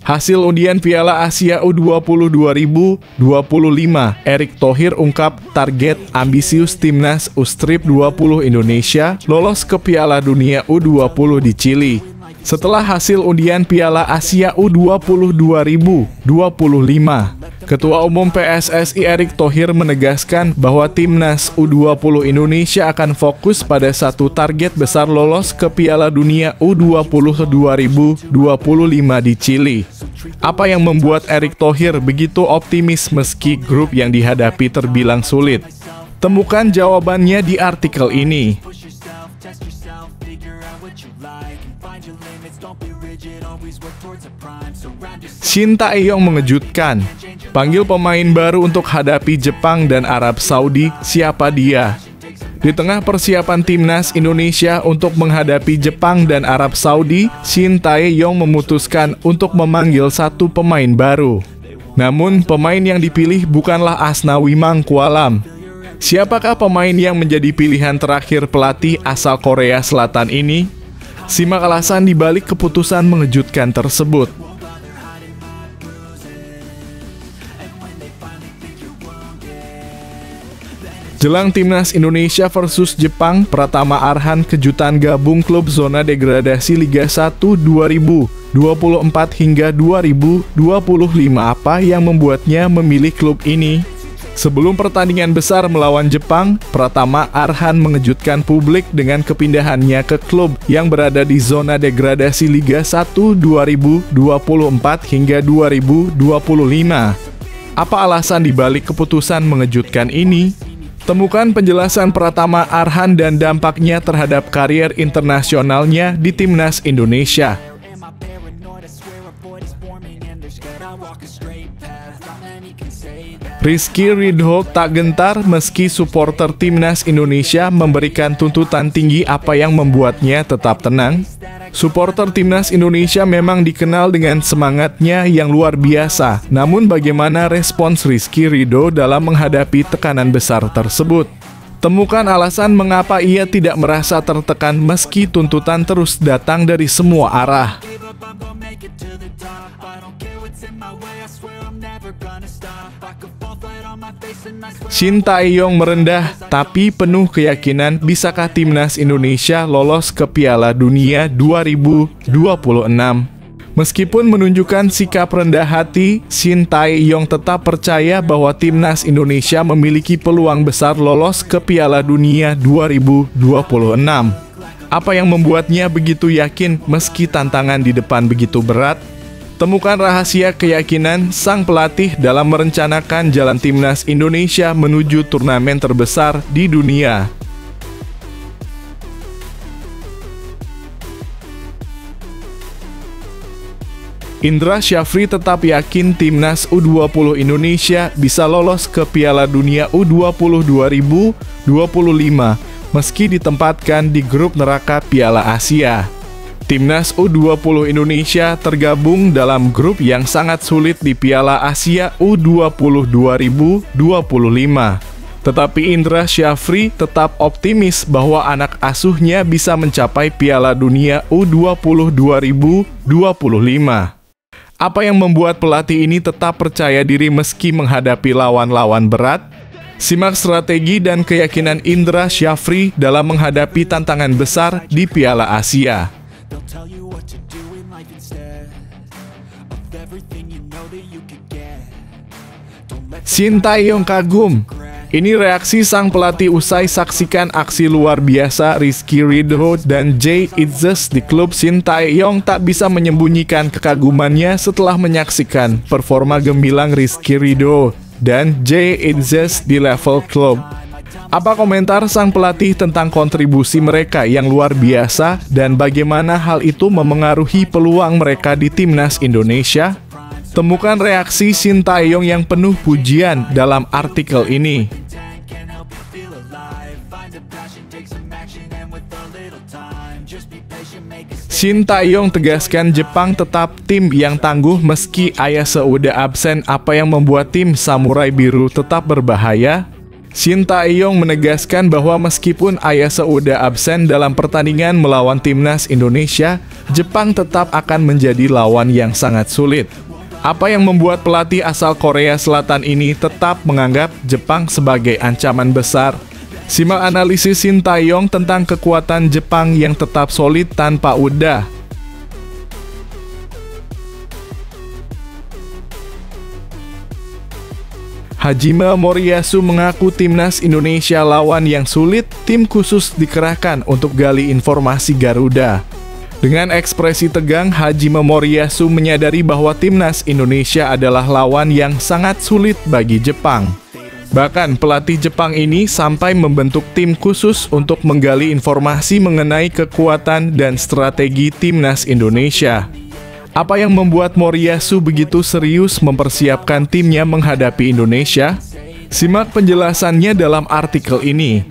Hasil undian Piala Asia U20 2025, Erick Thohir ungkap target ambisius timnas U-Strip 20 Indonesia lolos ke Piala Dunia U20 di Chili. Setelah hasil undian Piala Asia U20 2025, Ketua Umum PSSI Erick Thohir menegaskan bahwa timnas U20 Indonesia akan fokus pada satu target besar lolos ke Piala Dunia U20 2025 di Chili. Apa yang membuat Erick Thohir begitu optimis meski grup yang dihadapi terbilang sulit? Temukan jawabannya di artikel ini. Shin Tae-yong mengejutkan, panggil pemain baru untuk hadapi Jepang dan Arab Saudi, siapa dia? Di tengah persiapan timnas Indonesia untuk menghadapi Jepang dan Arab Saudi, Shin Tae-yong memutuskan untuk memanggil satu pemain baru. Namun, pemain yang dipilih bukanlah Asnawi Mangkualam. Siapakah pemain yang menjadi pilihan terakhir pelatih asal Korea Selatan ini? Simak alasan dibalik keputusan mengejutkan tersebut. Jelang timnas Indonesia versus Jepang, Pratama Arhan kejutan gabung klub zona degradasi Liga 1 2024 hingga 2025. Apa yang membuatnya memilih klub ini? Sebelum pertandingan besar melawan Jepang, Pratama Arhan mengejutkan publik dengan kepindahannya ke klub yang berada di zona degradasi Liga 1 2024 hingga 2025. Apa alasan dibalik keputusan mengejutkan ini? Temukan penjelasan Pratama Arhan dan dampaknya terhadap karier internasionalnya di timnas Indonesia. Rizky Ridho tak gentar meski supporter timnas Indonesia memberikan tuntutan tinggi. Apa yang membuatnya tetap tenang? Supporter timnas Indonesia memang dikenal dengan semangatnya yang luar biasa. Namun bagaimana respons Rizky Ridho dalam menghadapi tekanan besar tersebut? Temukan alasan mengapa ia tidak merasa tertekan meski tuntutan terus datang dari semua arah. Shin Tae-yong merendah tapi penuh keyakinan bisakah timnas Indonesia lolos ke Piala Dunia 2026. Meskipun menunjukkan sikap rendah hati, Shin Tae-yong tetap percaya bahwa timnas Indonesia memiliki peluang besar lolos ke Piala Dunia 2026. Apa yang membuatnya begitu yakin meski tantangan di depan begitu berat? Temukan rahasia keyakinan sang pelatih dalam merencanakan jalan timnas Indonesia menuju turnamen terbesar di dunia. Indra Syafri tetap yakin timnas U20 Indonesia bisa lolos ke Piala Dunia U20 2025 meski ditempatkan di grup neraka Piala Asia. Timnas U20 Indonesia tergabung dalam grup yang sangat sulit di Piala Asia U20 2025. Tetapi Indra Syafri tetap optimis bahwa anak asuhnya bisa mencapai Piala Dunia U20 2025. Apa yang membuat pelatih ini tetap percaya diri meski menghadapi lawan-lawan berat? Simak strategi dan keyakinan Indra Syafri dalam menghadapi tantangan besar di Piala Asia. Shin Tae-yong kagum. Ini reaksi sang pelatih usai saksikan aksi luar biasa Rizky Ridho dan Jay Itzes di klub. Shin Tae-yong tak bisa menyembunyikan kekagumannya setelah menyaksikan performa gemilang Rizky Ridho dan Jay Itzes di level klub. Apa komentar sang pelatih tentang kontribusi mereka yang luar biasa dan bagaimana hal itu memengaruhi peluang mereka di timnas Indonesia? Temukan reaksi Shin Tae-yong yang penuh pujian dalam artikel ini. Shin Tae-yong tegaskan Jepang tetap tim yang tangguh meski Ayase Uda absen. Apa yang membuat tim Samurai Biru tetap berbahaya? Shin Tae-yong menegaskan bahwa meskipun Ayah Seuda absen dalam pertandingan melawan timnas Indonesia, Jepang tetap akan menjadi lawan yang sangat sulit. Apa yang membuat pelatih asal Korea Selatan ini tetap menganggap Jepang sebagai ancaman besar? Simak analisis Shin Tae-yong tentang kekuatan Jepang yang tetap solid tanpa Uda. Hajime Moriyasu mengaku timnas Indonesia lawan yang sulit, tim khusus dikerahkan untuk gali informasi Garuda. Dengan ekspresi tegang, Hajime Moriyasu menyadari bahwa timnas Indonesia adalah lawan yang sangat sulit bagi Jepang. Bahkan pelatih Jepang ini sampai membentuk tim khusus untuk menggali informasi mengenai kekuatan dan strategi timnas Indonesia. Apa yang membuat Moriyasu begitu serius mempersiapkan timnya menghadapi Indonesia? Simak penjelasannya dalam artikel ini.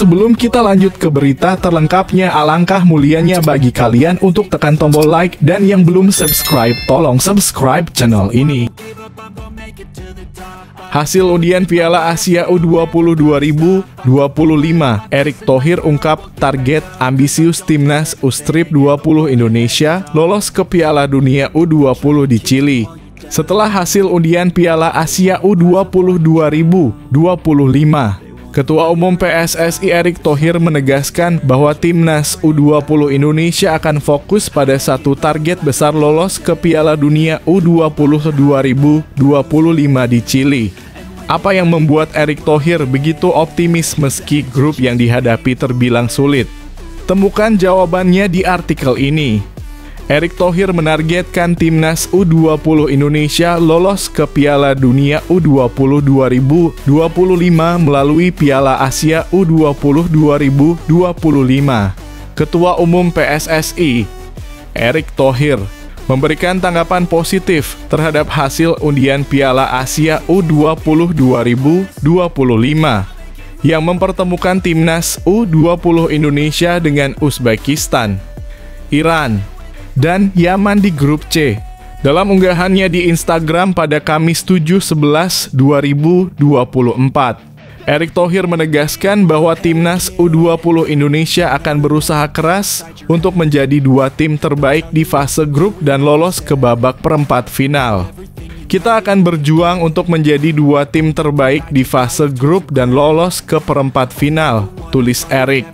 Sebelum kita lanjut ke berita terlengkapnya, alangkah mulianya bagi kalian untuk tekan tombol like, dan yang belum subscribe, tolong subscribe channel ini. Hasil undian Piala Asia U20 2025, Erick Thohir ungkap target ambisius timnas U-20 Indonesia lolos ke Piala Dunia U20 di Chili. Setelah hasil undian Piala Asia U20 2025, Ketua Umum PSSI Erick Thohir menegaskan bahwa timnas U20 Indonesia akan fokus pada satu target besar, lolos ke Piala Dunia U20 2025 di Chili. Apa yang membuat Erick Thohir begitu optimis meski grup yang dihadapi terbilang sulit? Temukan jawabannya di artikel ini. Erick Thohir menargetkan timnas U20 Indonesia lolos ke Piala Dunia U20 2025 melalui Piala Asia U20 2025. Ketua Umum PSSI, Erick Thohir, memberikan tanggapan positif terhadap hasil undian Piala Asia U20 2025 yang mempertemukan timnas U20 Indonesia dengan Uzbekistan, Iran, dan Yaman di grup C. Dalam unggahannya di Instagram pada Kamis 7/11/2024, Erick Thohir menegaskan bahwa timnas U20 Indonesia akan berusaha keras untuk menjadi dua tim terbaik di fase grup dan lolos ke babak perempat final. Kita akan berjuang untuk menjadi dua tim terbaik di fase grup dan lolos ke perempat final, tulis Erick.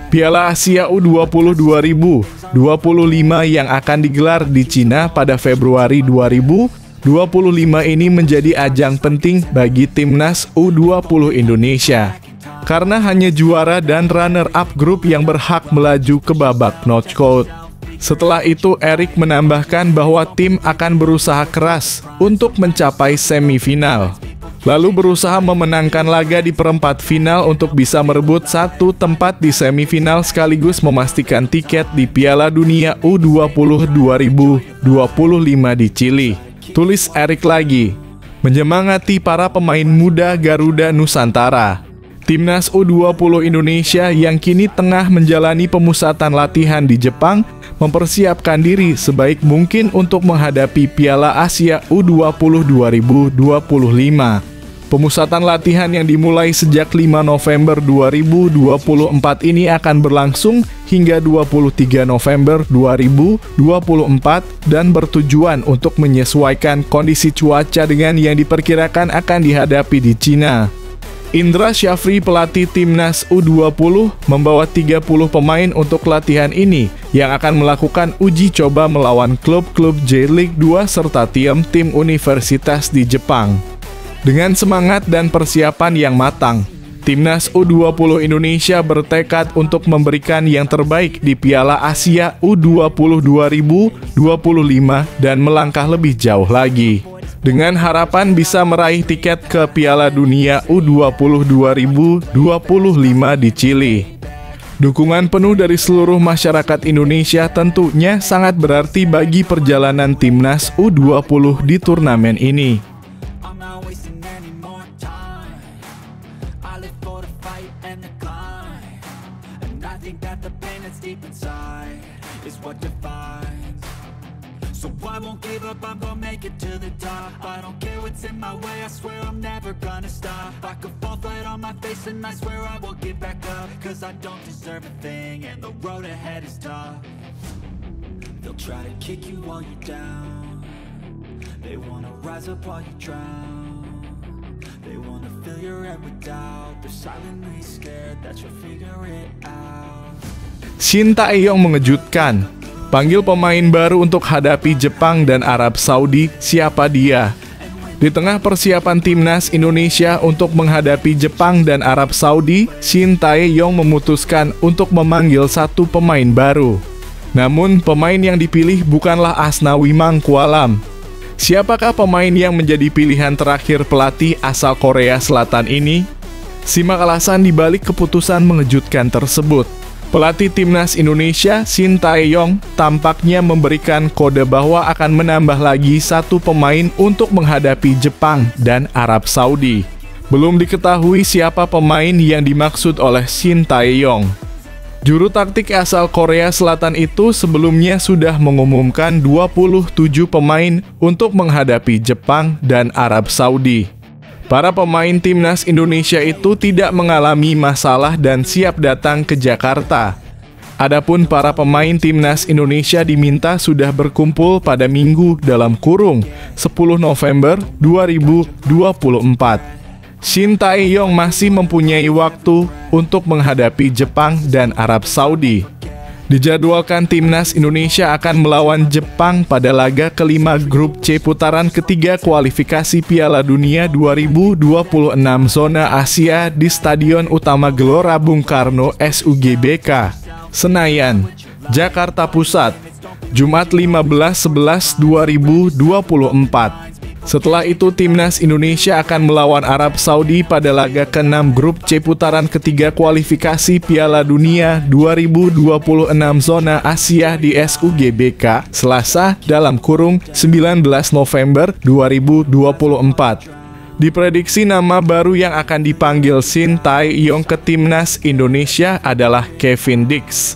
Piala Asia U20 2025 yang akan digelar di Cina pada Februari 2025 ini menjadi ajang penting bagi timnas U20 Indonesia, karena hanya juara dan runner-up grup yang berhak melaju ke babak knockout. Setelah itu, Erick menambahkan bahwa tim akan berusaha keras untuk mencapai semifinal, lalu berusaha memenangkan laga di perempat final untuk bisa merebut satu tempat di semifinal sekaligus memastikan tiket di Piala Dunia U20 2025 di Chili. Tulis Erick lagi, menyemangati para pemain muda Garuda Nusantara. Timnas U20 Indonesia yang kini tengah menjalani pemusatan latihan di Jepang mempersiapkan diri sebaik mungkin untuk menghadapi Piala Asia U20 2025. Pemusatan latihan yang dimulai sejak 5 November 2024 ini akan berlangsung hingga 23 November 2024 dan bertujuan untuk menyesuaikan kondisi cuaca dengan yang diperkirakan akan dihadapi di Cina. Indra Syafri, pelatih timnas U20, membawa 30 pemain untuk latihan ini yang akan melakukan uji coba melawan klub-klub J-League 2 serta tim universitas di Jepang. Dengan semangat dan persiapan yang matang, timnas U20 Indonesia bertekad untuk memberikan yang terbaik di Piala Asia U20 2025 dan melangkah lebih jauh lagi, dengan harapan bisa meraih tiket ke Piala Dunia U20 2025 di Chili. Dukungan penuh dari seluruh masyarakat Indonesia tentunya sangat berarti bagi perjalanan timnas U20 di turnamen ini. think that the pain that's deep inside is what defines. So I won't give up, I'm gonna make it to the top. I don't care what's in my way, I swear I'm never gonna stop. I could fall flat on my face and I swear I will get back up. Cause I don't deserve a thing and the road ahead is tough. They'll try to kick you while you're down. They wanna rise up while you drown. They wanna fill your head with doubt. They're silently scared that you'll figure it out. Shin Tae-yong mengejutkan. Panggil pemain baru untuk hadapi Jepang dan Arab Saudi, siapa dia? Di tengah persiapan timnas Indonesia untuk menghadapi Jepang dan Arab Saudi, Shin Tae-yong memutuskan untuk memanggil satu pemain baru. Namun, pemain yang dipilih bukanlah Asnawi Mangkualam. Siapakah pemain yang menjadi pilihan terakhir pelatih asal Korea Selatan ini? Simak alasan dibalik keputusan mengejutkan tersebut. Pelatih timnas Indonesia, Shin Tae-yong, tampaknya memberikan kode bahwa akan menambah lagi satu pemain untuk menghadapi Jepang dan Arab Saudi. Belum diketahui siapa pemain yang dimaksud oleh Shin Tae-yong. Juru taktik asal Korea Selatan itu sebelumnya sudah mengumumkan 27 pemain untuk menghadapi Jepang dan Arab Saudi. Para pemain timnas Indonesia itu tidak mengalami masalah dan siap datang ke Jakarta. Adapun para pemain timnas Indonesia diminta sudah berkumpul pada Minggu dalam kurung 10 November 2024. Shin Tae-yong masih mempunyai waktu untuk menghadapi Jepang dan Arab Saudi. Dijadwalkan timnas Indonesia akan melawan Jepang pada laga kelima grup C putaran ketiga kualifikasi Piala Dunia 2026 zona Asia di Stadion Utama Gelora Bung Karno SUGBK, Senayan, Jakarta Pusat, Jumat 15/11/2024. Setelah itu, timnas Indonesia akan melawan Arab Saudi pada laga ke-6 grup C putaran ketiga kualifikasi Piala Dunia 2026 zona Asia di SUGBK, Selasa dalam kurung 19 November 2024. Diprediksi nama baru yang akan dipanggil Shin Tae-yong ke timnas Indonesia adalah Kevin Dix.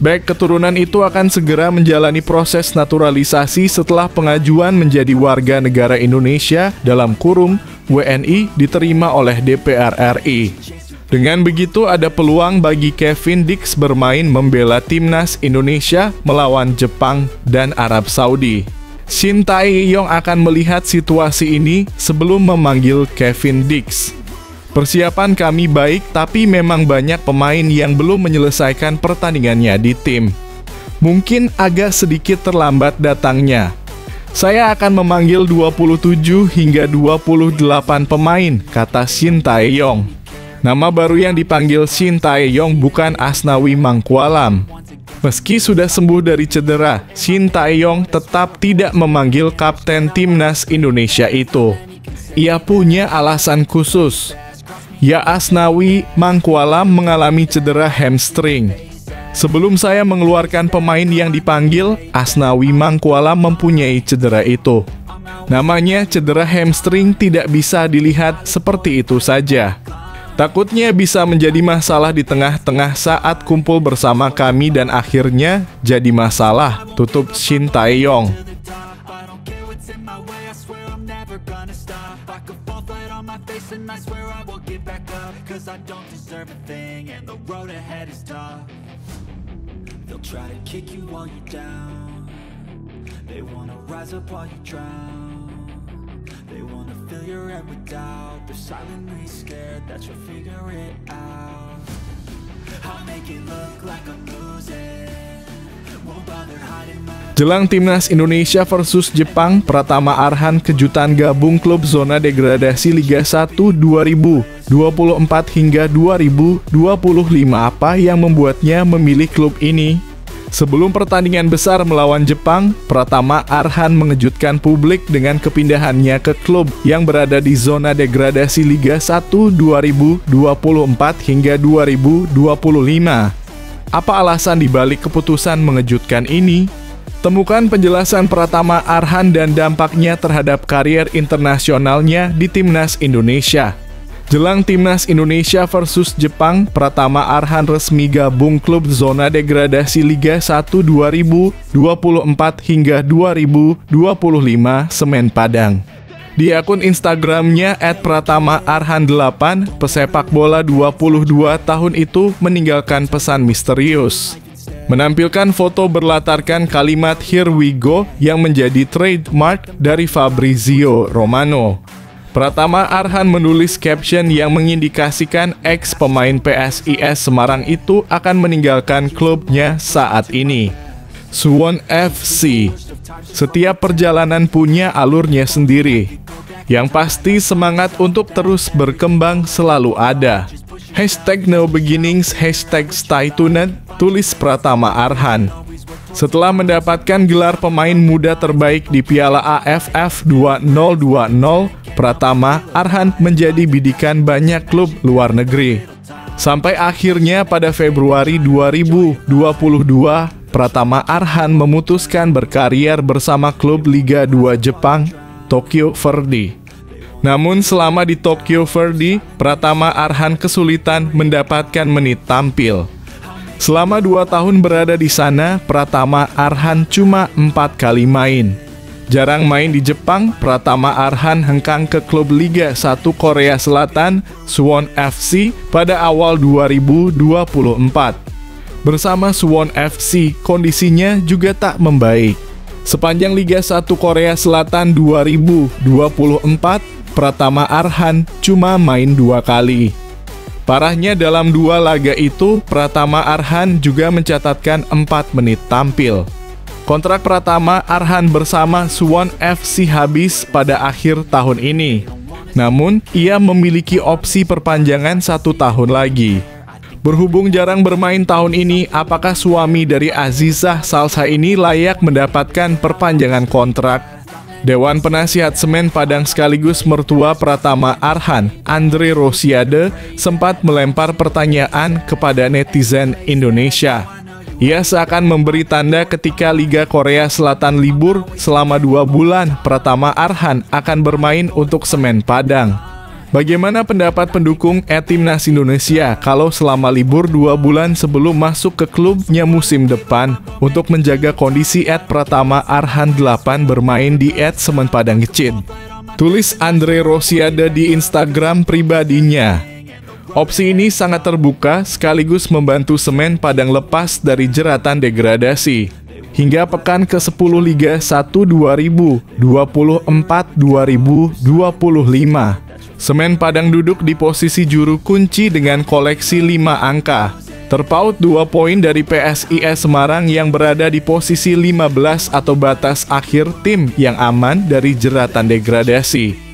Bek keturunan itu akan segera menjalani proses naturalisasi setelah pengajuan menjadi warga negara Indonesia dalam kurung WNI diterima oleh DPR RI. Dengan begitu, ada peluang bagi Kevin Dix bermain membela timnas Indonesia melawan Jepang dan Arab Saudi. Shin Tae-yong akan melihat situasi ini sebelum memanggil Kevin Dix. Persiapan kami baik, tapi memang banyak pemain yang belum menyelesaikan pertandingannya di tim. Mungkin agak sedikit terlambat datangnya. Saya akan memanggil 27 hingga 28 pemain, kata Shin Tae-yong. Nama baru yang dipanggil Shin Tae-yong bukan Asnawi Mangkualam. Meski sudah sembuh dari cedera, Shin Tae-yong tetap tidak memanggil kapten timnas Indonesia itu. Ia punya alasan khusus. Ya, Asnawi Mangkualam mengalami cedera hamstring. Sebelum saya mengeluarkan pemain yang dipanggil, Asnawi Mangkualam mempunyai cedera itu. Namanya cedera hamstring tidak bisa dilihat seperti itu saja. Takutnya bisa menjadi masalah di tengah-tengah saat kumpul bersama kami dan akhirnya jadi masalah, tutup Shin Tae-yong. And I swear I will get back up. Cause I don't deserve a thing and the road ahead is tough. They'll try to kick you while you're down. They wanna rise up while you drown. They wanna fill your head with doubt. They're silently scared that you'll figure it out. I'll make it look like I'm losing. Won't bother hiding my Jelang timnas Indonesia versus Jepang, Pratama Arhan kejutan gabung klub zona degradasi Liga 1 2024 hingga 2025. Apa yang membuatnya memilih klub ini? Sebelum pertandingan besar melawan Jepang, Pratama Arhan mengejutkan publik dengan kepindahannya ke klub yang berada di zona degradasi Liga 1 2024 hingga 2025. Apa alasan dibalik keputusan mengejutkan ini? Temukan penjelasan Pratama Arhan dan dampaknya terhadap karier internasionalnya di timnas Indonesia. Jelang Timnas Indonesia versus Jepang, Pratama Arhan resmi gabung klub zona degradasi Liga 1 2024 hingga 2025 Semen Padang. Di akun Instagramnya @pratamaarhan8, pesepak bola 22 tahun itu meninggalkan pesan misterius. Menampilkan foto berlatarkan kalimat "Here we go" yang menjadi trademark dari Fabrizio Romano. Pratama Arhan menulis caption yang mengindikasikan ex pemain PSIS Semarang itu akan meninggalkan klubnya saat ini, Suwon FC. Setiap perjalanan punya alurnya sendiri. Yang pasti semangat untuk terus berkembang selalu ada. #NoBeginnings, #StayTuned, tulis Pratama Arhan. Setelah mendapatkan gelar pemain muda terbaik di Piala AFF 2020, Pratama Arhan menjadi bidikan banyak klub luar negeri. Sampai akhirnya pada Februari 2022, Pratama Arhan memutuskan berkarier bersama klub Liga 2 Jepang, Tokyo Verdy. Namun selama di Tokyo Verdy, Pratama Arhan kesulitan mendapatkan menit tampil. Selama 2 tahun berada di sana, Pratama Arhan cuma 4 kali main. Jarang main di Jepang, Pratama Arhan hengkang ke klub Liga 1 Korea Selatan, Suwon FC, pada awal 2024. Bersama Suwon FC, kondisinya juga tak membaik. Sepanjang Liga 1 Korea Selatan 2024, Pratama Arhan cuma main 2 kali. Parahnya dalam 2 laga itu, Pratama Arhan juga mencatatkan 4 menit tampil. Kontrak Pratama Arhan bersama Suwon FC habis pada akhir tahun ini. Namun, ia memiliki opsi perpanjangan 1 tahun lagi. Berhubung jarang bermain tahun ini, apakah suami dari Azizah Salsa ini layak mendapatkan perpanjangan kontrak? Dewan Penasihat Semen Padang sekaligus mertua Pratama Arhan, Andre Rosiade, sempat melempar pertanyaan kepada netizen Indonesia. Ia seakan memberi tanda ketika Liga Korea Selatan libur selama 2 bulan, Pratama Arhan akan bermain untuk Semen Padang. Bagaimana pendapat pendukung Timnas Indonesia kalau selama libur 2 bulan sebelum masuk ke klubnya musim depan untuk menjaga kondisi Pratama Arhan 8 bermain di Semen Padang Kecin? Tulis Andre Rosiade di Instagram pribadinya. Opsi ini sangat terbuka sekaligus membantu Semen Padang lepas dari jeratan degradasi. Hingga pekan ke-10 Liga 1 2024-2025. Semen Padang duduk di posisi juru kunci dengan koleksi 5 angka. Terpaut 2 poin dari PSIS Semarang yang berada di posisi 15 atau batas akhir tim yang aman dari jeratan degradasi.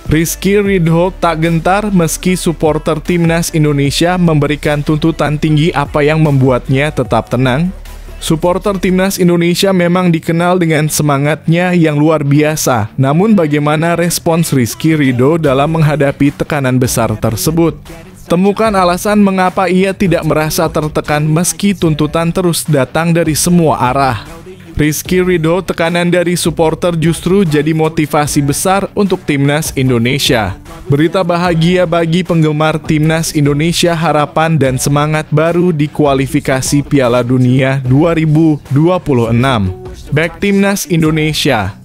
Rizky Ridho tak gentar meski supporter Timnas Indonesia memberikan tuntutan tinggi, apa yang membuatnya tetap tenang. Supporter Timnas Indonesia memang dikenal dengan semangatnya yang luar biasa. Namun bagaimana respons Rizky Ridho dalam menghadapi tekanan besar tersebut? Temukan alasan mengapa ia tidak merasa tertekan meski tuntutan terus datang dari semua arah. Rizky Ridho, tekanan dari supporter justru jadi motivasi besar untuk Timnas Indonesia. Berita bahagia bagi penggemar Timnas Indonesia, harapan dan semangat baru di kualifikasi Piala Dunia 2026. Back Timnas Indonesia,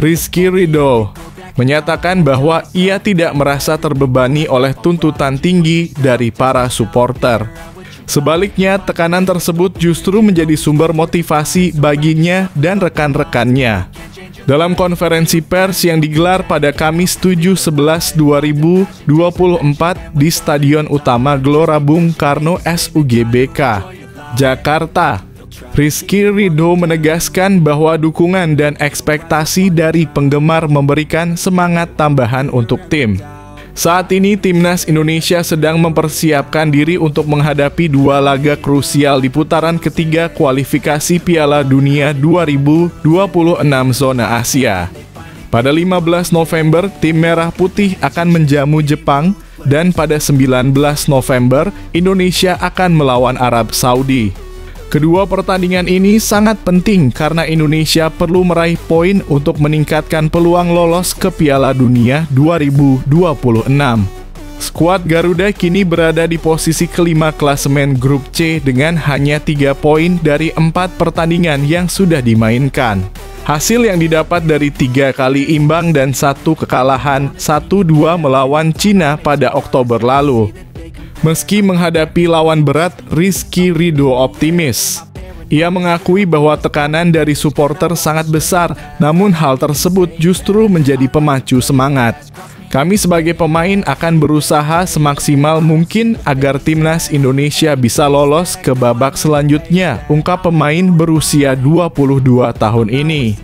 Rizky Ridho menyatakan bahwa ia tidak merasa terbebani oleh tuntutan tinggi dari para supporter. Sebaliknya, tekanan tersebut justru menjadi sumber motivasi baginya dan rekan-rekannya. Dalam konferensi pers yang digelar pada Kamis 7/11/2024 di Stadion Utama Gelora Bung Karno SUGBK, Jakarta, Rizky Ridho menegaskan bahwa dukungan dan ekspektasi dari penggemar memberikan semangat tambahan untuk tim. Saat ini timnas Indonesia sedang mempersiapkan diri untuk menghadapi 2 laga krusial di putaran ketiga kualifikasi Piala Dunia 2026 zona Asia. Pada 15 November, tim Merah Putih akan menjamu Jepang dan pada 19 November, Indonesia akan melawan Arab Saudi. Kedua pertandingan ini sangat penting karena Indonesia perlu meraih poin untuk meningkatkan peluang lolos ke Piala Dunia 2026. Skuad Garuda kini berada di posisi kelima klasemen grup C dengan hanya 3 poin dari 4 pertandingan yang sudah dimainkan. Hasil yang didapat dari 3 kali imbang dan 1 kekalahan 1-2 melawan Cina pada Oktober lalu. Meski menghadapi lawan berat, Rizky Ridho optimis. Ia mengakui bahwa tekanan dari supporter sangat besar, namun hal tersebut justru menjadi pemacu semangat. Kami sebagai pemain akan berusaha semaksimal mungkin agar timnas Indonesia bisa lolos ke babak selanjutnya, ungkap pemain berusia 22 tahun ini.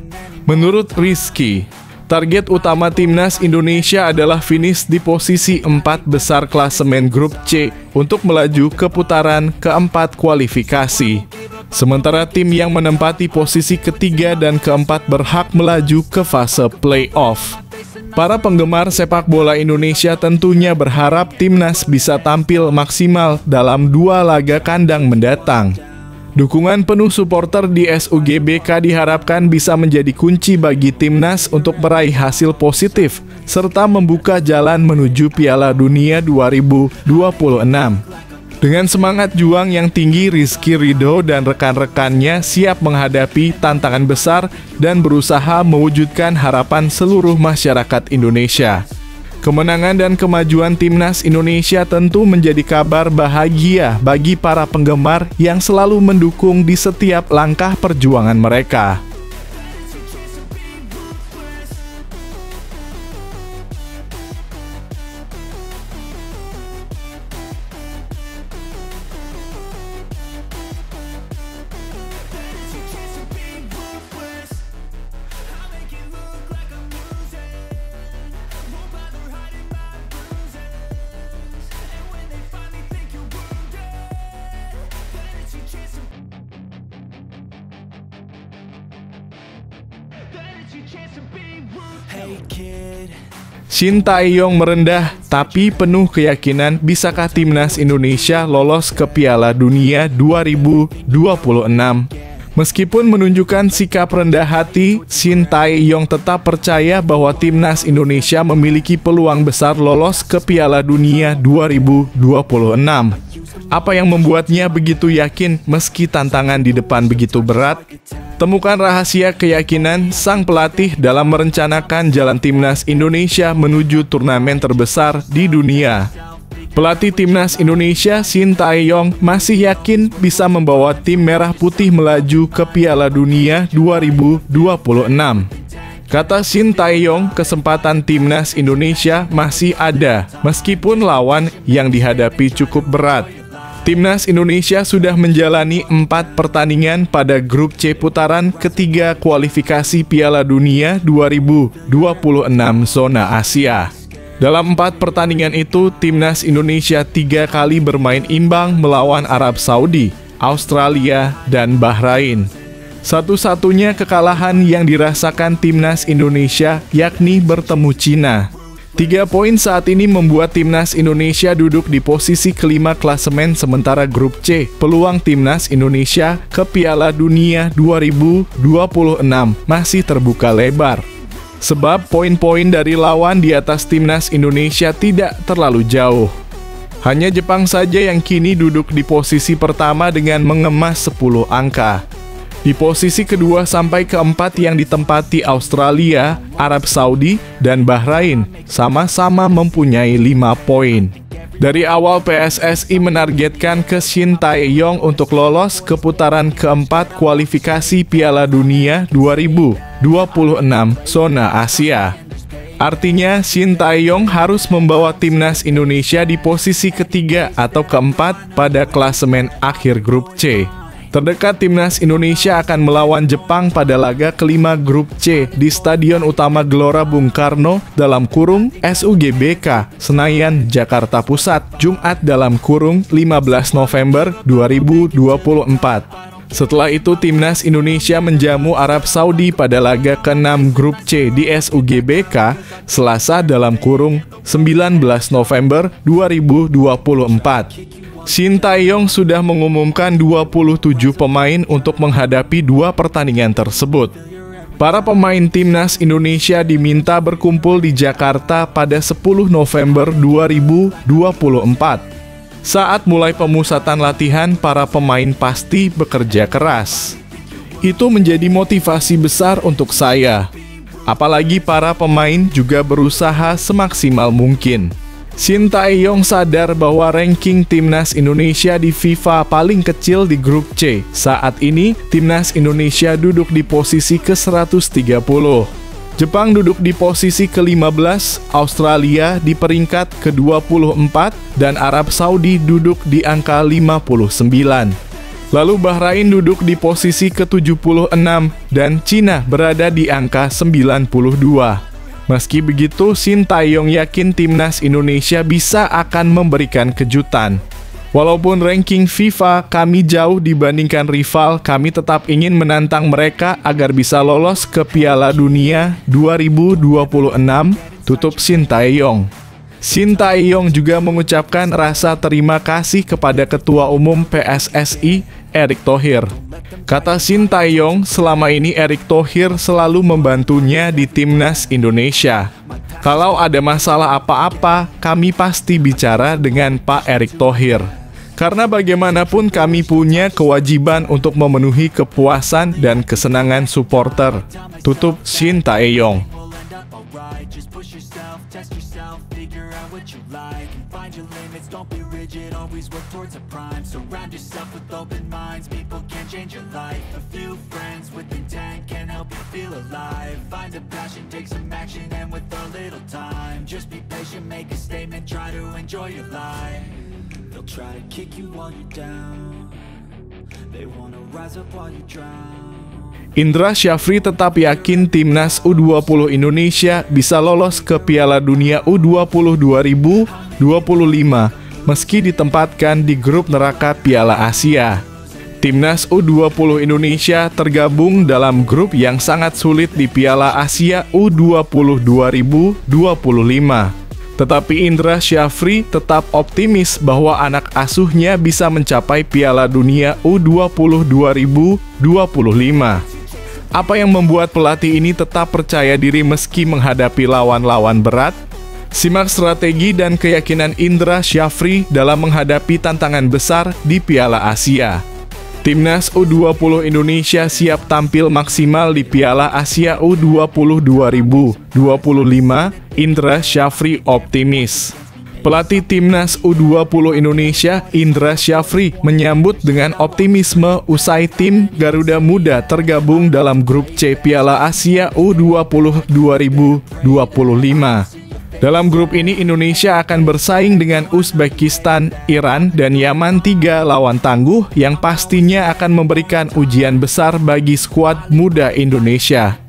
Menurut Rizky, target utama timnas Indonesia adalah finish di posisi 4 besar klasemen grup C untuk melaju ke putaran keempat kualifikasi. Sementara tim yang menempati posisi ketiga dan keempat berhak melaju ke fase playoff. Para penggemar sepak bola Indonesia tentunya berharap timnas bisa tampil maksimal dalam 2 laga kandang mendatang. Dukungan penuh supporter di SUGBK diharapkan bisa menjadi kunci bagi timnas untuk meraih hasil positif serta membuka jalan menuju Piala Dunia 2026. Dengan semangat juang yang tinggi, Rizky Ridho dan rekan-rekannya siap menghadapi tantangan besar dan berusaha mewujudkan harapan seluruh masyarakat Indonesia. Kemenangan dan kemajuan timnas Indonesia tentu menjadi kabar bahagia bagi para penggemar yang selalu mendukung di setiap langkah perjuangan mereka. Shin Tae-yong merendah, tapi penuh keyakinan bisakah timnas Indonesia lolos ke Piala Dunia 2026. Meskipun menunjukkan sikap rendah hati, Shin Tae-yong tetap percaya bahwa timnas Indonesia memiliki peluang besar lolos ke Piala Dunia 2026. Apa yang membuatnya begitu yakin meski tantangan di depan begitu berat? Temukan rahasia keyakinan sang pelatih dalam merencanakan jalan timnas Indonesia menuju turnamen terbesar di dunia. Pelatih timnas Indonesia Shin Tae-yong masih yakin bisa membawa tim Merah Putih melaju ke Piala Dunia 2026. Kata Shin Tae-yong, kesempatan timnas Indonesia masih ada meskipun lawan yang dihadapi cukup berat. Timnas Indonesia sudah menjalani 4 pertandingan pada grup C putaran ketiga kualifikasi Piala Dunia 2026 zona Asia. Dalam 4 pertandingan itu, timnas Indonesia 3 kali bermain imbang melawan Arab Saudi, Australia, dan Bahrain. Satu-satunya kekalahan yang dirasakan timnas Indonesia yakni bertemu Cina. 3 poin saat ini membuat timnas Indonesia duduk di posisi kelima klasemen, sementara grup C, peluang timnas Indonesia ke Piala Dunia 2026 masih terbuka lebar. Sebab poin-poin dari lawan di atas timnas Indonesia tidak terlalu jauh. Hanya Jepang saja yang kini duduk di posisi pertama dengan mengemas 10 angka. Di posisi kedua sampai keempat yang ditempati Australia, Arab Saudi, dan Bahrain sama-sama mempunyai 5 poin. Dari awal PSSI menargetkan ke Shin Tae-yong untuk lolos ke putaran keempat kualifikasi Piala Dunia 2026 zona Asia. Artinya Shin Tae-yong harus membawa timnas Indonesia di posisi ketiga atau keempat pada klasemen akhir grup C. Terdekat Timnas Indonesia akan melawan Jepang pada laga kelima Grup C di Stadion Utama Gelora Bung Karno (SUGBK) Senayan, Jakarta Pusat, Jumat (15 November 2024). Setelah itu, Timnas Indonesia menjamu Arab Saudi pada laga ke-6 Grup C di SUGBK Selasa (19 November 2024). Shin Tae-yong sudah mengumumkan 27 pemain untuk menghadapi dua pertandingan tersebut. Para pemain Timnas Indonesia diminta berkumpul di Jakarta pada 10 November 2024. Saat mulai pemusatan latihan, para pemain pasti bekerja keras. Itu menjadi motivasi besar untuk saya. Apalagi para pemain juga berusaha semaksimal mungkin. Shin Tae-yong sadar bahwa ranking Timnas Indonesia di FIFA paling kecil di Grup C. Saat ini, Timnas Indonesia duduk di posisi ke-130. Jepang duduk di posisi ke-15, Australia di peringkat ke-24, dan Arab Saudi duduk di angka 59. Lalu Bahrain duduk di posisi ke-76, dan Cina berada di angka 92. Meski begitu, Shin Tae-yong yakin Timnas Indonesia bisa akan memberikan kejutan. Walaupun ranking FIFA kami jauh dibandingkan rival, kami tetap ingin menantang mereka agar bisa lolos ke Piala Dunia 2026, tutup Shin Tae-yong. Shin Tae-yong juga mengucapkan rasa terima kasih kepada Ketua Umum PSSI, Erick Thohir. Kata Shin Tae-yong, selama ini Erick Thohir selalu membantunya di Timnas Indonesia. Kalau ada masalah apa-apa, kami pasti bicara dengan Pak Erick Thohir. Karena bagaimanapun kami punya kewajiban untuk memenuhi kepuasan dan kesenangan supporter, tutup Shin Tae-yong. Don't be rigid, always work towards a prime. Surround yourself with open minds, people can change your life. A few friends with intent can help you feel alive. Find a passion, take some action, and with a little time, just be patient, make a statement, try to enjoy your life. They'll try to kick you while you're down, they wanna rise up while you drown. Indra Syafri tetap yakin Timnas U20 Indonesia bisa lolos ke Piala Dunia U20 2025 meski ditempatkan di grup neraka Piala Asia. Timnas U20 Indonesia tergabung dalam grup yang sangat sulit di Piala Asia U20 2025. Tetapi Indra Syafri tetap optimis bahwa anak asuhnya bisa mencapai Piala Dunia U20 2025. Apa yang membuat pelatih ini tetap percaya diri meski menghadapi lawan-lawan berat? Simak strategi dan keyakinan Indra Syafri dalam menghadapi tantangan besar di Piala Asia. Timnas U20 Indonesia siap tampil maksimal di Piala Asia U20 2025, Indra Syafri optimis. Pelatih Timnas U20 Indonesia, Indra Syafri, menyambut dengan optimisme usai tim Garuda Muda tergabung dalam grup C Piala Asia U20 2025. Dalam grup ini Indonesia akan bersaing dengan Uzbekistan, Iran, dan Yaman, 3 lawan tangguh yang pastinya akan memberikan ujian besar bagi skuad muda Indonesia.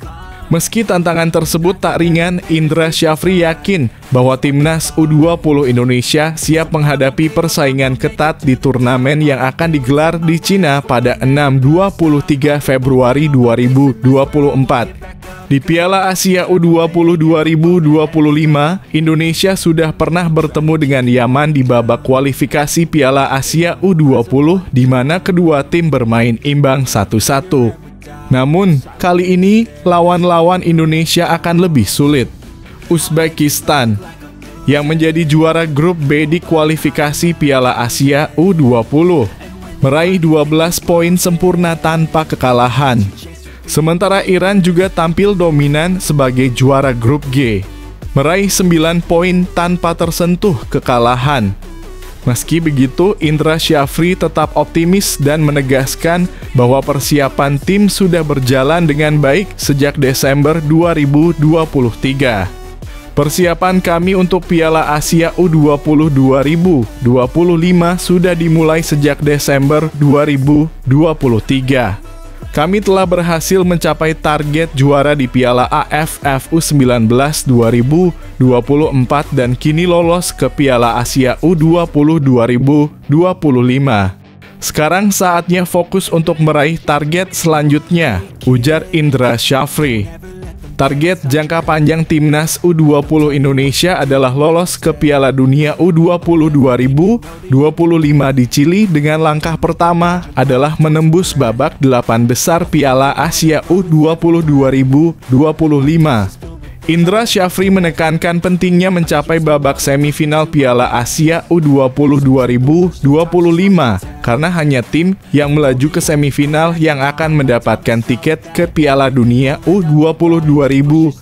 Meski tantangan tersebut tak ringan, Indra Syafri yakin bahwa Timnas U20 Indonesia siap menghadapi persaingan ketat di turnamen yang akan digelar di Cina pada 6-23 Februari 2024. Di Piala Asia U20 2025, Indonesia sudah pernah bertemu dengan Yaman di babak kualifikasi Piala Asia U20 di mana kedua tim bermain imbang 1-1. Namun, kali ini lawan-lawan Indonesia akan lebih sulit. Uzbekistan, yang menjadi juara grup B di kualifikasi Piala Asia U20, meraih 12 poin sempurna tanpa kekalahan. Sementara Iran juga tampil dominan sebagai juara grup G, meraih 9 poin tanpa tersentuh kekalahan. Meski begitu, Indra Syafri tetap optimis dan menegaskan bahwa persiapan tim sudah berjalan dengan baik sejak Desember 2023. Persiapan kami untuk Piala Asia U20 2025 sudah dimulai sejak Desember 2023. Kami telah berhasil mencapai target juara di Piala AFF U19 2024 dan kini lolos ke Piala Asia U20 2025. Sekarang saatnya fokus untuk meraih target selanjutnya, ujar Indra Syafri. Target jangka panjang Timnas U20 Indonesia adalah lolos ke Piala Dunia U20 2025 di Chili dengan langkah pertama adalah menembus babak 8 besar Piala Asia U20 2025. Indra Syafri menekankan pentingnya mencapai babak semifinal Piala Asia U20 2025 karena hanya tim yang melaju ke semifinal yang akan mendapatkan tiket ke Piala Dunia U20 2025.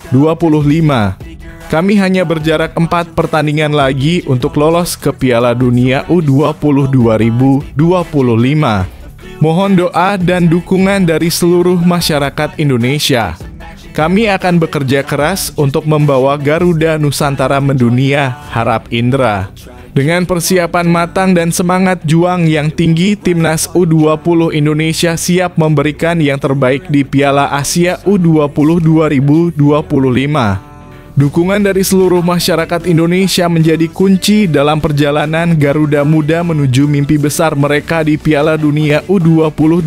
Kami hanya berjarak 4 pertandingan lagi untuk lolos ke Piala Dunia U20 2025. Mohon doa dan dukungan dari seluruh masyarakat Indonesia. Kami akan bekerja keras untuk membawa Garuda Nusantara mendunia, harap Indra. Dengan persiapan matang dan semangat juang yang tinggi, Timnas U20 Indonesia siap memberikan yang terbaik di Piala Asia U20 2025. Dukungan dari seluruh masyarakat Indonesia menjadi kunci dalam perjalanan Garuda Muda menuju mimpi besar mereka di Piala Dunia U20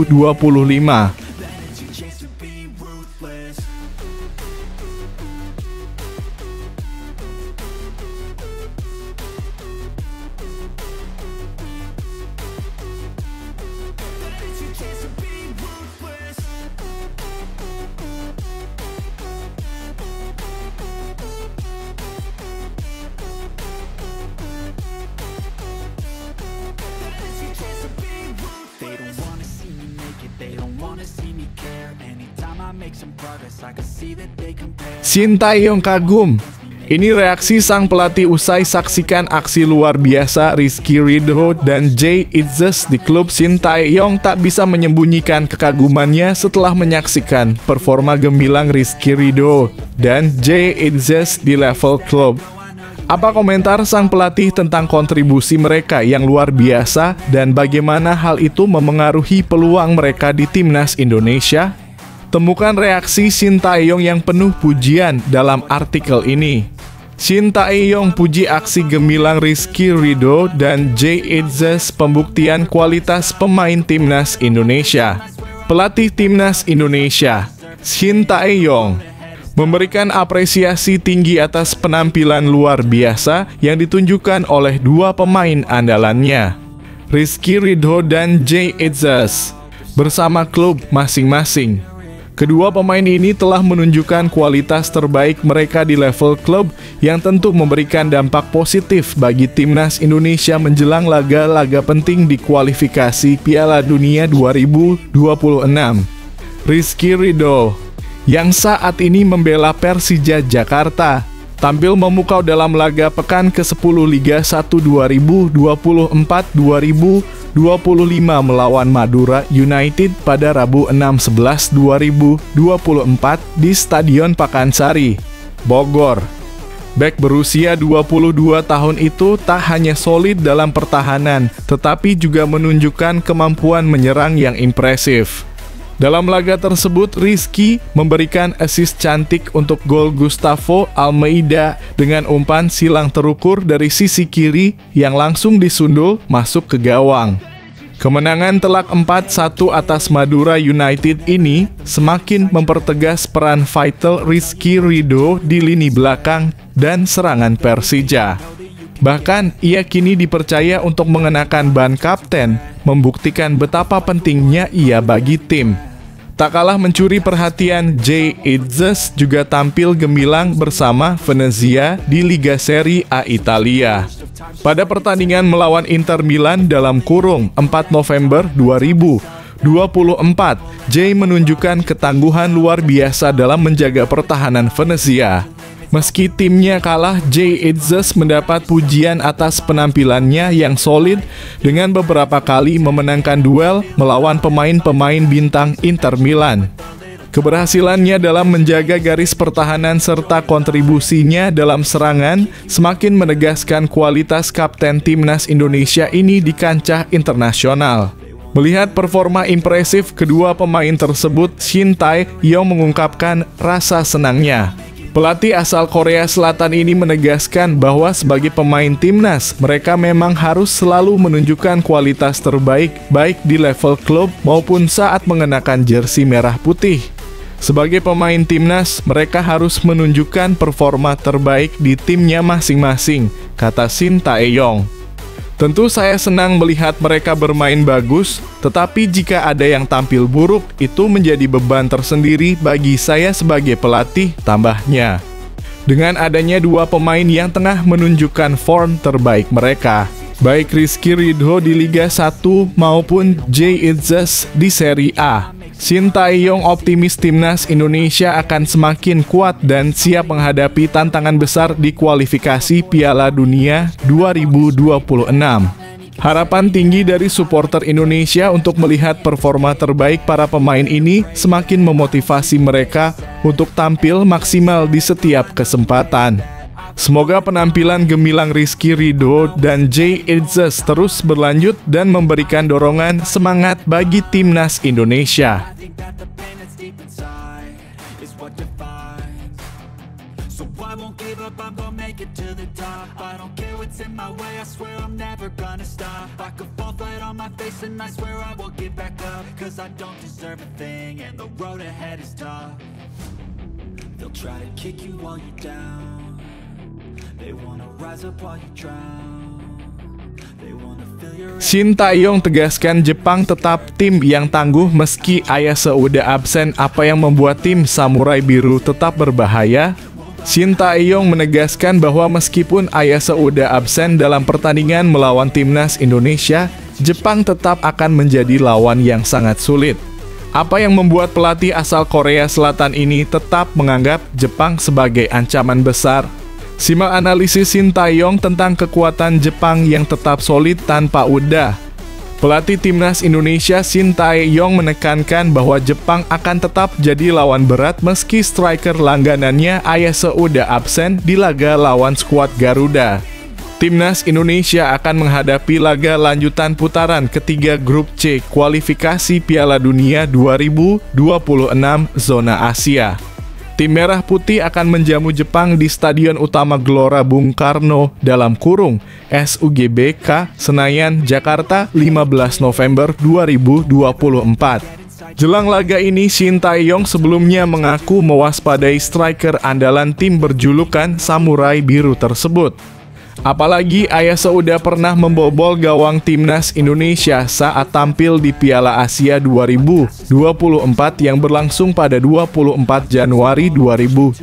2025. Sintayong kagum. Ini reaksi sang pelatih usai saksikan aksi luar biasa Rizky Ridho dan Jay Itzes di klub. Sintayong tak bisa menyembunyikan kekagumannya setelah menyaksikan performa gemilang Rizky Ridho dan Jay Itzes di level klub. Apa komentar sang pelatih tentang kontribusi mereka yang luar biasa dan bagaimana hal itu memengaruhi peluang mereka di Timnas Indonesia? Temukan reaksi Sintayong yang penuh pujian dalam artikel ini. Sintayong puji aksi gemilang Rizky Ridho dan Jay Itzes pembuktian kualitas pemain Timnas Indonesia. Pelatih Timnas Indonesia, Sintayong, memberikan apresiasi tinggi atas penampilan luar biasa yang ditunjukkan oleh dua pemain andalannya, Rizky Ridho dan Jay Itzes, bersama klub masing-masing. Kedua pemain ini telah menunjukkan kualitas terbaik mereka di level klub yang tentu memberikan dampak positif bagi Timnas Indonesia menjelang laga-laga penting di kualifikasi Piala Dunia 2026. Rizky Ridho, yang saat ini membela Persija Jakarta, tampil memukau dalam laga pekan ke-10 Liga 1 2024-2025 melawan Madura United pada Rabu 6/11/2024 di Stadion Pakansari, Bogor. Bek berusia 22 tahun itu tak hanya solid dalam pertahanan, tetapi juga menunjukkan kemampuan menyerang yang impresif. Dalam laga tersebut, Rizky memberikan assist cantik untuk gol Gustavo Almeida dengan umpan silang terukur dari sisi kiri yang langsung disundul masuk ke gawang. Kemenangan telak 4-1 atas Madura United ini semakin mempertegas peran vital Rizky Ridho di lini belakang dan serangan Persija. Bahkan, ia kini dipercaya untuk mengenakan ban kapten, membuktikan betapa pentingnya ia bagi tim. Tak kalah mencuri perhatian, Jay Itzes juga tampil gemilang bersama Venezia di Liga Serie A Italia. Pada pertandingan melawan Inter Milan dalam kurung 4 November 2024, Jay menunjukkan ketangguhan luar biasa dalam menjaga pertahanan Venezia. Meski timnya kalah, Jay Itzes mendapat pujian atas penampilannya yang solid dengan beberapa kali memenangkan duel melawan pemain-pemain bintang Inter Milan. Keberhasilannya dalam menjaga garis pertahanan serta kontribusinya dalam serangan semakin menegaskan kualitas kapten timnas Indonesia ini di kancah internasional. Melihat performa impresif kedua pemain tersebut, Shin Tae-yong mengungkapkan rasa senangnya. Pelatih asal Korea Selatan ini menegaskan bahwa sebagai pemain timnas, mereka memang harus selalu menunjukkan kualitas terbaik baik di level klub maupun saat mengenakan jersey merah putih. Sebagai pemain timnas, mereka harus menunjukkan performa terbaik di timnya masing-masing, kata Shin Tae-yong. Tentu saya senang melihat mereka bermain bagus, tetapi jika ada yang tampil buruk, itu menjadi beban tersendiri bagi saya sebagai pelatih, tambahnya. Dengan adanya dua pemain yang tengah menunjukkan form terbaik mereka, baik Rizky Ridho di Liga 1 maupun Jay Itzes di Serie A, Shin Tae-yong optimis timnas Indonesia akan semakin kuat dan siap menghadapi tantangan besar di kualifikasi Piala Dunia 2026. Harapan tinggi dari supporter Indonesia untuk melihat performa terbaik para pemain ini semakin memotivasi mereka untuk tampil maksimal di setiap kesempatan. Semoga penampilan gemilang Rizky Ridho dan Jay Itzes terus berlanjut dan memberikan dorongan semangat bagi timnas Indonesia. Shin Tae-yong tegaskan Jepang tetap tim yang tangguh meski Ayase Uda absen. Apa yang membuat tim Samurai Biru tetap berbahaya? Shin Tae-yong menegaskan bahwa meskipun Ayase Uda absen dalam pertandingan melawan timnas Indonesia, Jepang tetap akan menjadi lawan yang sangat sulit. Apa yang membuat pelatih asal Korea Selatan ini tetap menganggap Jepang sebagai ancaman besar? Simak analisis Shin Tae-yong tentang kekuatan Jepang yang tetap solid tanpa Uda. Pelatih timnas Indonesia Shin Tae-yong menekankan bahwa Jepang akan tetap jadi lawan berat meski striker langganannya Ayase Uda absen di laga lawan skuad Garuda. Timnas Indonesia akan menghadapi laga lanjutan putaran ketiga grup C kualifikasi Piala Dunia 2026 zona Asia. Tim Merah Putih akan menjamu Jepang di Stadion Utama Gelora Bung Karno (SUGBK) Senayan, Jakarta, 15 November 2024. Jelang laga ini, Shin Tae-yong sebelumnya mengaku mewaspadai striker andalan tim berjulukan Samurai Biru tersebut. Apalagi Ayase Uda pernah membobol gawang timnas Indonesia saat tampil di Piala Asia 2024 yang berlangsung pada 24 Januari 2024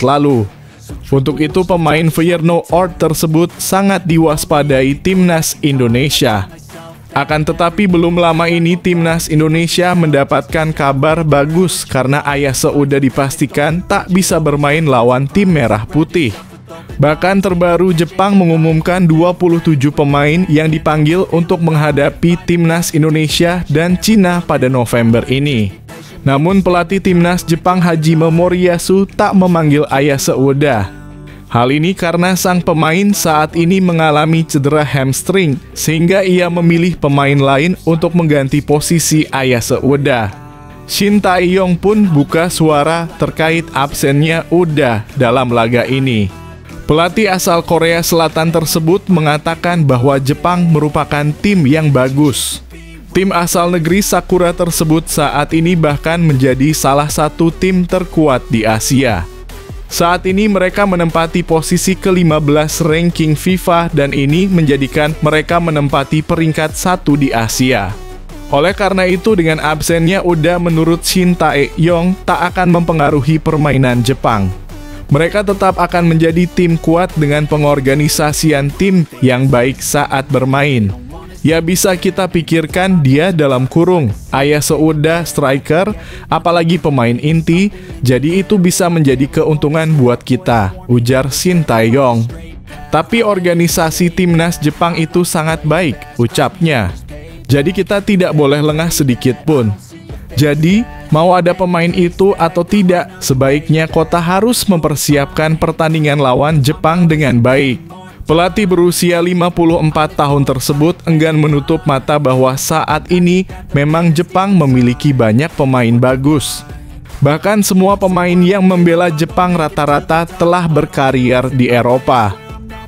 lalu. Untuk itu pemain Feyenoord tersebut sangat diwaspadai timnas Indonesia. Akan tetapi belum lama ini timnas Indonesia mendapatkan kabar bagus karena Ayase Uda dipastikan tak bisa bermain lawan tim Merah Putih. Bahkan terbaru Jepang mengumumkan 27 pemain yang dipanggil untuk menghadapi timnas Indonesia dan Cina pada November ini. Namun pelatih timnas Jepang Hajime Moriyasu tak memanggil Ayase Uda. Hal ini karena sang pemain saat ini mengalami cedera hamstring sehingga ia memilih pemain lain untuk mengganti posisi Ayase Uda. Shin Tae-yong pun buka suara terkait absennya Uda dalam laga ini. Pelatih asal Korea Selatan tersebut mengatakan bahwa Jepang merupakan tim yang bagus. Tim asal negeri Sakura tersebut saat ini bahkan menjadi salah satu tim terkuat di Asia. Saat ini mereka menempati posisi ke-15 ranking FIFA dan ini menjadikan mereka menempati peringkat 1 di Asia. Oleh karena itu dengan absennya Uda menurut Shin Tae-yong tak akan mempengaruhi permainan Jepang. Mereka tetap akan menjadi tim kuat dengan pengorganisasian tim yang baik saat bermain. Ya bisa kita pikirkan dia dalam kurung Ayase Uda striker, apalagi pemain inti, jadi itu bisa menjadi keuntungan buat kita, ujar Shin Tae-yong. Tapi organisasi timnas Jepang itu sangat baik, ucapnya. Jadi kita tidak boleh lengah sedikit pun. Jadi, Mau ada pemain itu atau tidak, sebaiknya Kota harus mempersiapkan pertandingan lawan Jepang dengan baik. Pelatih berusia 54 tahun tersebut enggan menutup mata bahwa saat ini memang Jepang memiliki banyak pemain bagus. Bahkan semua pemain yang membela Jepang rata-rata telah berkarier di Eropa.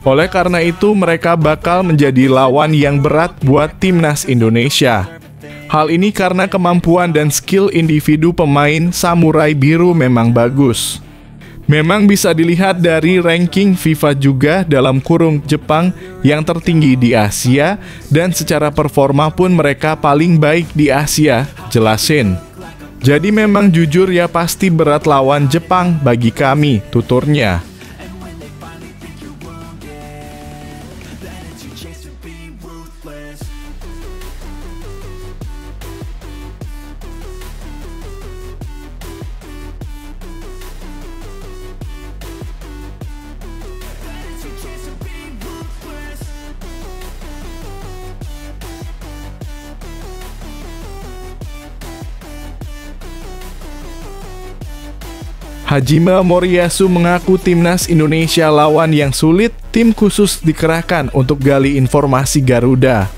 Oleh karena itu, mereka bakal menjadi lawan yang berat buat timnas Indonesia. Hal ini karena kemampuan dan skill individu pemain Samurai Biru memang bagus. Memang bisa dilihat dari ranking FIFA juga dalam kurung Jepang yang tertinggi di Asia, dan secara performa pun mereka paling baik di Asia, jelasin. Jadi memang jujur ya pasti berat lawan Jepang bagi kami, tuturnya. Hajime Moriyasu mengaku timnas Indonesia lawan yang sulit, tim khusus dikerahkan untuk gali informasi Garuda.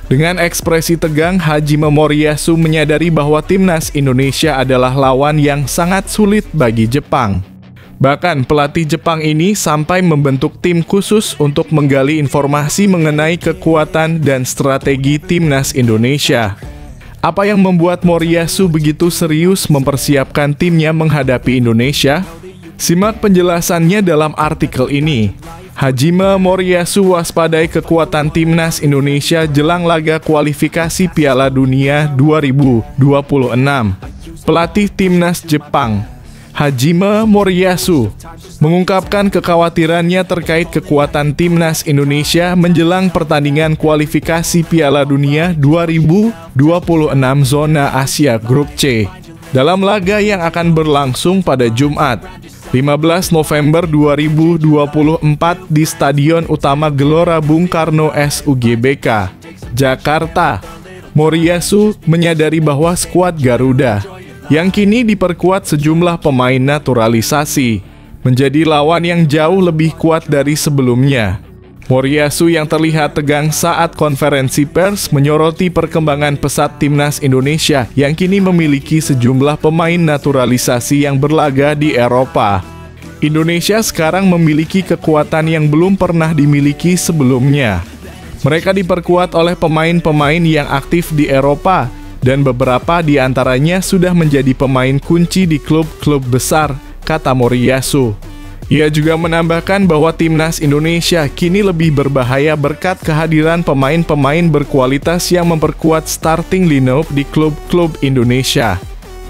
Dengan ekspresi tegang, Hajime Moriyasu menyadari bahwa timnas Indonesia adalah lawan yang sangat sulit bagi Jepang. Bahkan pelatih Jepang ini sampai membentuk tim khusus untuk menggali informasi mengenai kekuatan dan strategi timnas Indonesia. Apa yang membuat Moriyasu begitu serius mempersiapkan timnya menghadapi Indonesia? Simak penjelasannya dalam artikel ini. Hajime Moriyasu waspadai kekuatan timnas Indonesia jelang laga kualifikasi Piala Dunia 2026. Pelatih timnas Jepang, Hajime Moriyasu, mengungkapkan kekhawatirannya terkait kekuatan timnas Indonesia menjelang pertandingan kualifikasi Piala Dunia 2026 zona Asia Grup C dalam laga yang akan berlangsung pada Jumat, 15 November 2024 di Stadion Utama Gelora Bung Karno SUGBK, Jakarta. Moriyasu menyadari bahwa skuad Garuda yang kini diperkuat sejumlah pemain naturalisasi menjadi lawan yang jauh lebih kuat dari sebelumnya. Moriyasu yang terlihat tegang saat konferensi pers menyoroti perkembangan pesat timnas Indonesia yang kini memiliki sejumlah pemain naturalisasi yang berlaga di Eropa. Indonesia sekarang memiliki kekuatan yang belum pernah dimiliki sebelumnya. Mereka diperkuat oleh pemain-pemain yang aktif di Eropa, dan beberapa di antaranya sudah menjadi pemain kunci di klub-klub besar, kata Moriyasu. Ia juga menambahkan bahwa timnas Indonesia kini lebih berbahaya berkat kehadiran pemain-pemain berkualitas yang memperkuat starting lineup di klub-klub Indonesia.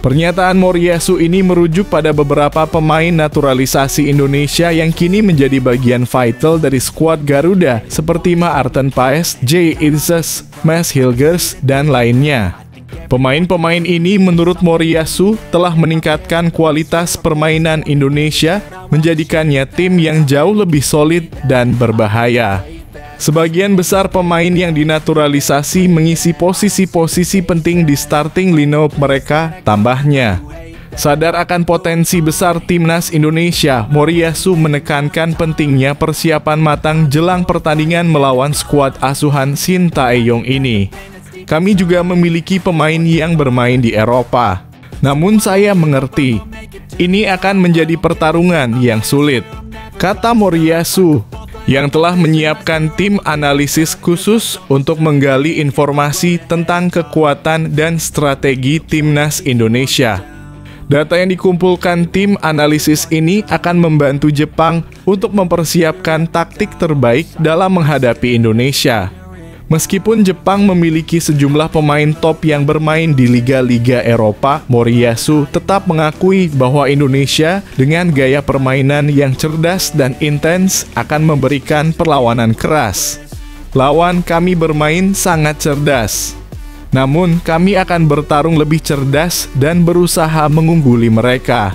Pernyataan Moriyasu ini merujuk pada beberapa pemain naturalisasi Indonesia yang kini menjadi bagian vital dari skuad Garuda seperti Maarten Paes, J. Irzes, Mas Hilgers, dan lainnya. Pemain-pemain ini menurut Moriyasu telah meningkatkan kualitas permainan Indonesia, menjadikannya tim yang jauh lebih solid dan berbahaya. Sebagian besar pemain yang dinaturalisasi mengisi posisi-posisi penting di starting lineup mereka, tambahnya. Sadar akan potensi besar timnas Indonesia, Moriyasu menekankan pentingnya persiapan matang jelang pertandingan melawan skuad asuhan Shin Tae-yong ini. Kami juga memiliki pemain yang bermain di Eropa. Namun saya mengerti, ini akan menjadi pertarungan yang sulit, kata Moriyasu, yang telah menyiapkan tim analisis khusus untuk menggali informasi tentang kekuatan dan strategi timnas Indonesia. Data yang dikumpulkan tim analisis ini akan membantu Jepang untuk mempersiapkan taktik terbaik dalam menghadapi Indonesia. Meskipun Jepang memiliki sejumlah pemain top yang bermain di liga-liga Eropa, Moriyasu tetap mengakui bahwa Indonesia dengan gaya permainan yang cerdas dan intens akan memberikan perlawanan keras. Lawan kami bermain sangat cerdas. Namun kami akan bertarung lebih cerdas dan berusaha mengungguli mereka.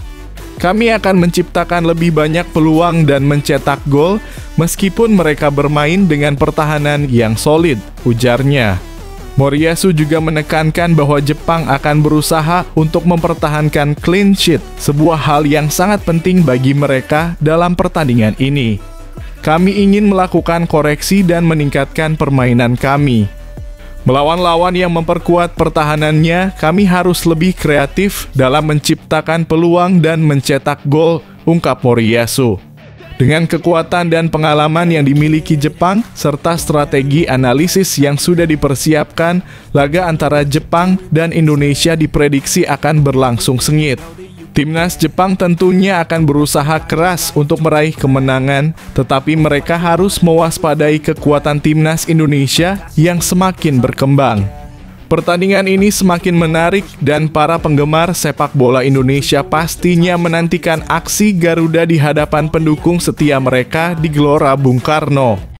Kami akan menciptakan lebih banyak peluang dan mencetak gol meskipun mereka bermain dengan pertahanan yang solid, ujarnya. Moriyasu juga menekankan bahwa Jepang akan berusaha untuk mempertahankan clean sheet, sebuah hal yang sangat penting bagi mereka dalam pertandingan ini. Kami ingin melakukan koreksi dan meningkatkan permainan kami. Melawan lawan yang memperkuat pertahanannya, kami harus lebih kreatif dalam menciptakan peluang dan mencetak gol, ungkap Moriyasu. Dengan kekuatan dan pengalaman yang dimiliki Jepang, serta strategi analisis yang sudah dipersiapkan, laga antara Jepang dan Indonesia diprediksi akan berlangsung sengit. Timnas Jepang tentunya akan berusaha keras untuk meraih kemenangan, tetapi mereka harus mewaspadai kekuatan timnas Indonesia yang semakin berkembang. Pertandingan ini semakin menarik dan para penggemar sepak bola Indonesia pastinya menantikan aksi Garuda di hadapan pendukung setia mereka di Gelora Bung Karno.